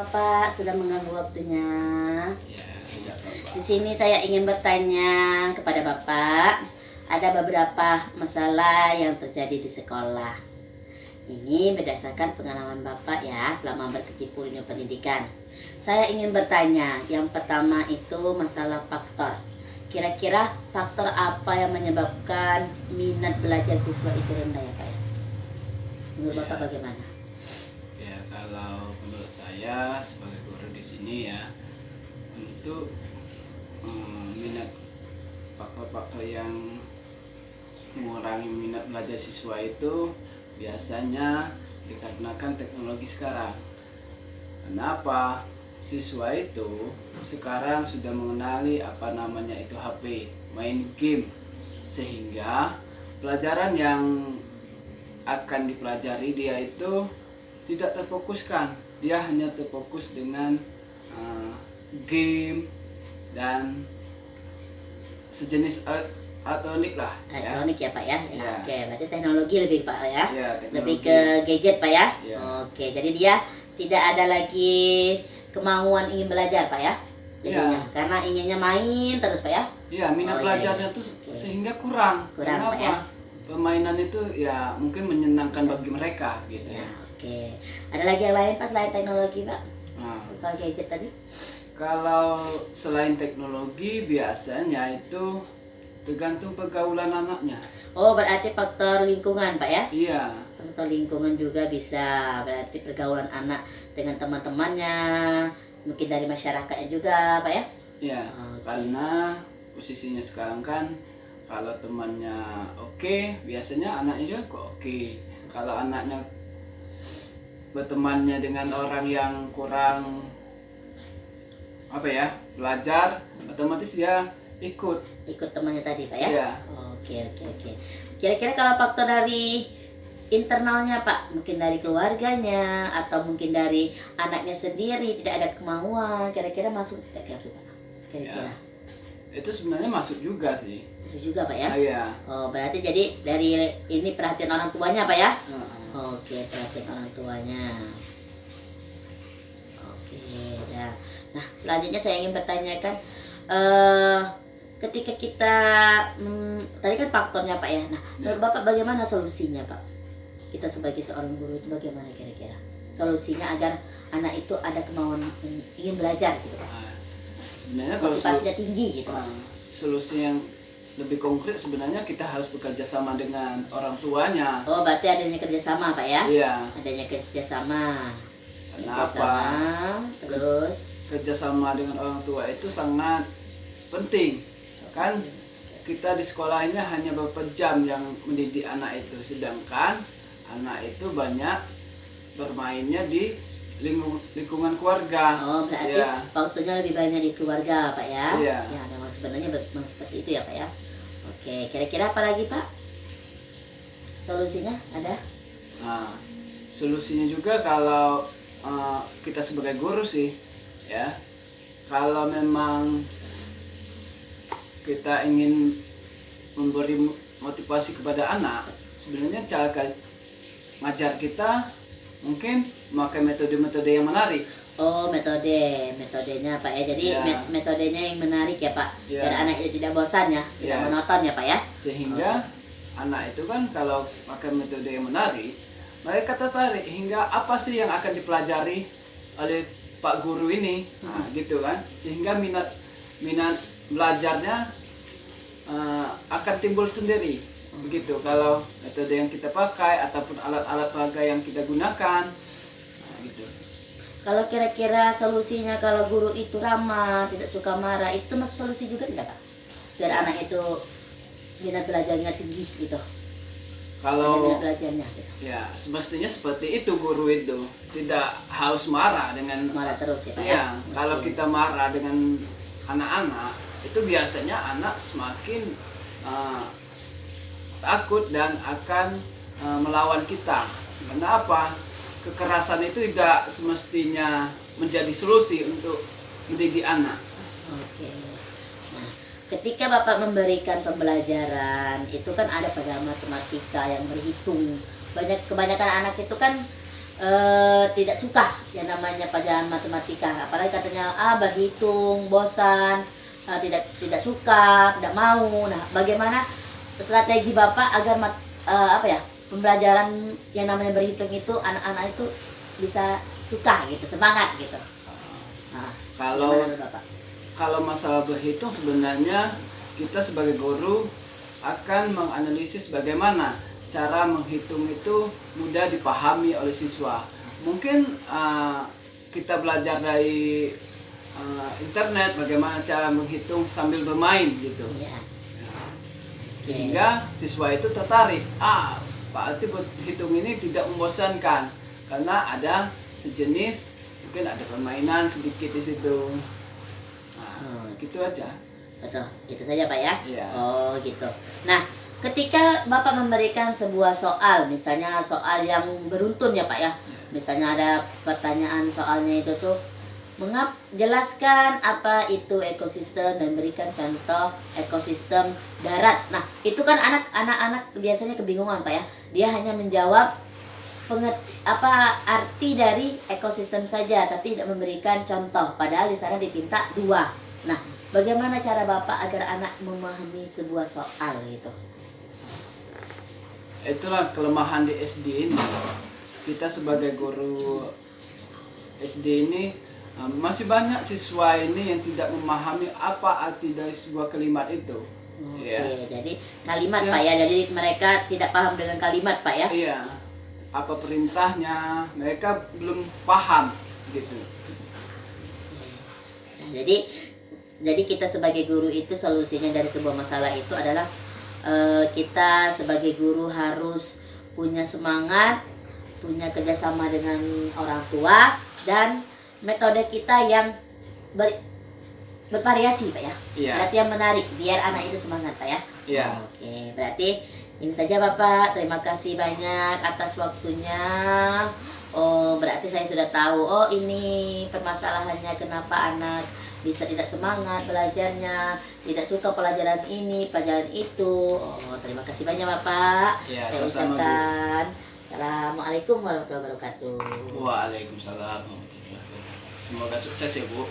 Bapak sudah mengganggu waktunya. Ya, tidak apa-apa. Di sini saya ingin bertanya kepada Bapak. Ada beberapa masalah yang terjadi di sekolah. Ini berdasarkan pengalaman Bapak ya selama berkecimpung di dunia pendidikan. Saya ingin bertanya, yang pertama itu masalah faktor. Kira-kira faktor apa yang menyebabkan minat belajar siswa itu rendah ya Pak ya? Menurut Ya. Bapak bagaimana? Ya, kalau menurut saya sebagai guru di sini ya, untuk minat faktor-faktor yang mengurangi minat belajar siswa itu biasanya dikarenakan teknologi sekarang. Kenapa? Siswa itu sekarang sudah mengenali apa namanya itu HP, main game, sehingga pelajaran yang akan dipelajari dia itu tidak terfokuskan. Dia hanya terfokus dengan game dan sejenis elektronik lah ya. Elektronik ya Pak ya? Ya. Oke, berarti teknologi lebih Pak ya? Ya, teknologi. Lebih ke gadget Pak ya? Ya. Oke, jadi dia tidak ada lagi kemauan ingin belajar Pak ya? Jadinya, Ya. karena inginnya main terus Pak ya? Iya, minat Oh, iya, belajarnya iya. tuh Oke. sehingga kurang. Kurang, Pak, Kenapa? ya? Permainan itu ya mungkin menyenangkan bagi mereka gitu Ya, ya. oke. Ada lagi yang lain Pak selain teknologi Pak? Nah, Apa gadget tadi? kalau selain teknologi biasanya itu tergantung pergaulan anaknya. Oh, berarti faktor lingkungan Pak ya? Iya, Faktor lingkungan juga bisa, berarti pergaulan anak dengan teman-temannya, mungkin dari masyarakatnya juga Pak ya? iya. Oke. Karena posisinya sekarang kan kalau temannya oke, biasanya anaknya juga kok oke. Kalau anaknya bertemannya dengan orang yang kurang apa ya, belajar, otomatis dia ikut. Ikut temannya tadi Pak ya? Iya. Oke. Kira-kira kalau faktor dari internalnya Pak, mungkin dari keluarganya atau mungkin dari anaknya sendiri tidak ada kemauan, kira-kira masuk tidak kira Pak? Kira-kira Ya. Itu sebenarnya masuk juga sih. masuk juga Pak ya? Iya. Oh, berarti jadi dari ini perhatian orang tuanya Pak ya? Heeh. Oke, perhatian orang tuanya. Oke, dah. Nah, selanjutnya saya ingin bertanyakan, ketika kita tadi kan faktornya Pak ya. Nah, Ya. menurut Bapak bagaimana solusinya Pak? Kita sebagai seorang guru itu bagaimana kira-kira solusinya agar anak itu ada kemauan ingin belajar gitu Pak? Nah, sebenarnya kalau Motivasinya tinggi gitu Pak. solusi yang lebih konkret sebenarnya kita harus bekerja sama dengan orang tuanya. Oh, berarti adanya kerjasama Pak ya? Iya. Adanya kerjasama. Kenapa? Terus Kerjasama dengan orang tua itu sangat penting. Kan kita di sekolah ini hanya beberapa jam yang mendidik anak itu, sedangkan anak itu banyak bermainnya di lingkungan keluarga. oh, berarti Ya. waktunya lebih banyak di keluarga Pak ya? Iya. Ya, memang sebenarnya memang seperti itu ya Pak ya. Oke, kira-kira apa lagi Pak? Solusinya ada? Nah, solusinya juga kalau kita sebagai guru sih, ya, kalau memang kita ingin memberi motivasi kepada anak, sebenarnya cara ngajar kita mungkin memakai metode-metode yang menarik. Oh, metodenya Pak ya. Jadi Ya. metodenya yang menarik ya Pak. Ya. Biar anak itu tidak bosan ya, tidak Ya. monoton ya Pak ya. Sehingga anak itu kan kalau pakai metode yang menarik, mereka tertarik hingga apa sih yang akan dipelajari oleh Pak Guru ini, nah, gitu kan, sehingga minat belajarnya akan timbul sendiri, begitu. Kalau metode yang kita pakai ataupun alat-alat peraga yang kita gunakan, nah, gitu. Kalau kira-kira solusinya kalau guru itu ramah, tidak suka marah, itu masuk solusi juga tidak Pak? Biar anak itu minat belajarnya tinggi gitu. Kalau Minat belajarnya gitu. ya semestinya seperti itu, guru itu tidak harus marah dengan Marah terus ya Pak ya. ya. Kalau Oke. kita marah dengan anak-anak, itu biasanya anak semakin takut dan akan melawan kita. Kenapa? Kekerasan itu tidak semestinya menjadi solusi untuk mendidik anak. Oke. Nah, ketika Bapak memberikan pembelajaran, itu kan ada pada matematika yang berhitung. Kebanyakan anak itu kan tidak suka yang namanya pelajaran matematika, apalagi katanya berhitung bosan, tidak suka, tidak mau. Nah, bagaimana strategi Bapak agar pembelajaran yang namanya berhitung itu anak-anak itu bisa suka gitu, semangat gitu. Nah, Kalau gimana, Bapak? kalau masalah berhitung sebenarnya kita sebagai guru akan menganalisis bagaimana cara menghitung itu mudah dipahami oleh siswa. Mungkin kita belajar dari internet bagaimana cara menghitung sambil bermain gitu. Ya. Sehingga siswa itu tertarik. Berarti berhitung ini tidak membosankan karena ada sejenis, mungkin ada permainan sedikit di situ. Gitu aja. Betul, itu saja Pak ya? Iya. Oh gitu. Nah, ketika Bapak memberikan sebuah soal, misalnya soal yang beruntun ya Pak ya, misalnya ada pertanyaan soalnya itu tuh, jelaskan apa itu ekosistem dan berikan contoh ekosistem darat. Nah, itu kan anak-anak biasanya kebingungan Pak ya, dia hanya menjawab arti dari ekosistem saja, tapi tidak memberikan contoh, padahal di sana dipinta 2. Nah, bagaimana cara Bapak agar anak memahami sebuah soal gitu? Itulah kelemahan di SD ini. Kita sebagai guru SD ini masih banyak siswa ini yang tidak memahami apa arti dari sebuah kalimat itu. Oke, Ya. jadi kalimat Ya. Pak ya, jadi mereka tidak paham dengan kalimat Pak ya? Iya. Apa perintahnya, mereka belum paham gitu. Nah, jadi kita sebagai guru itu solusinya dari sebuah masalah itu adalah kita sebagai guru harus punya semangat, punya kerjasama dengan orang tua, dan metode kita yang bervariasi Pak ya. Iya. Berarti yang menarik biar anak itu semangat Pak ya. Iya. Oke, berarti ini saja Bapak. Terima kasih banyak atas waktunya. Oh, berarti saya sudah tahu. Oh, ini permasalahannya kenapa anak bisa tidak semangat belajarnya, tidak suka pelajaran ini, pelajaran itu. Oh, terima kasih banyak Bapak. Ya, Saya sama-sama, Bu. ucapkan Assalamualaikum warahmatullahi wabarakatuh. Waalaikumsalam warahmatullahi wabarakatuh. Semoga sukses ya Bu.